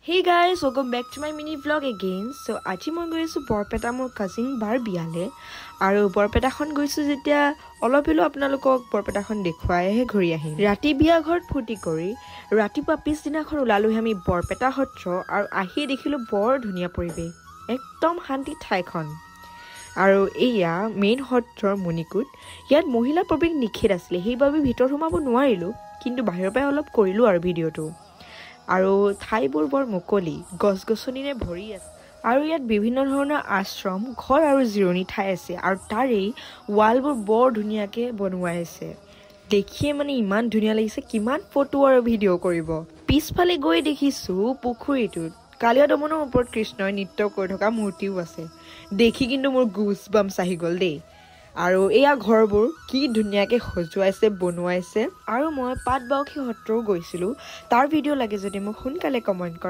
Hey guys, welcome back to my mini vlog again. So আজি মই গৈছো বৰপেটা মোৰ কাজিন বাৰ বিয়ালে আৰু বৰপেটাখন গৈছো যেতিয়া অলপেলো আপোনালোকক বৰপেটাখন দেখুৱাইহে ঘূৰি আহিম ৰাতি বিয়া ঘৰত ফুটি কৰি ৰাতিপুৱা পিছদিনাখন ওলালোহে আমি বৰপেটা সত্ৰ আৰু আহি দেখিলো বৰ ধুনীয়া পৰিৱেশ একদম শান্তি ঠাইখন আৰু এয়া মেইন সত্ৰৰ মণিকুট ইয়াত মহিলা প্ৰৱেশ নিষেধ আছিল সেইবাবে ভিতৰ সোমাব নোৱাৰিলো কিন্তু বাহিৰৰ পৰা অলপ কৰিলো আৰু ভিডিঅটো আৰু ঠাইবোৰ বৰ মুকলি গছ-গছনিৰে ভৰি আছে আৰু ইয়াত বিভিন্ন ধৰণৰ আশ্ৰম ঘৰ আৰু জিৰণি ঠাই আছে আৰু তাৰেই ৱালবোৰ বৰ ধুনীয়াকৈ বনোৱা আছে দেখিয়ে মানে ইমান ধুনীয়া লাগিছে কিমান ফটো আৰু ভিডিঅ' কৰিব পিছফালে গৈ দেখিছো পুখুৰীটোত কালিয়া দমনৰ ওপৰত কৃষ্ণই নৃত্য কৰি থকা মূৰ্তিও আছে দেখি কিন্তু মোৰ গুজবাম্পছ আহি গ'ল দেই আৰু এয়া ঘৰবোৰ কি ধুনীয়াকৈ সজোৱাইছে বনোৱাইছে আৰু মই পাটবাউসী সত্ৰও গৈছিলোঁ তাৰ ভিডিঅ' লাগে যদি মোক সোনকালে কমেণ্ট কৰক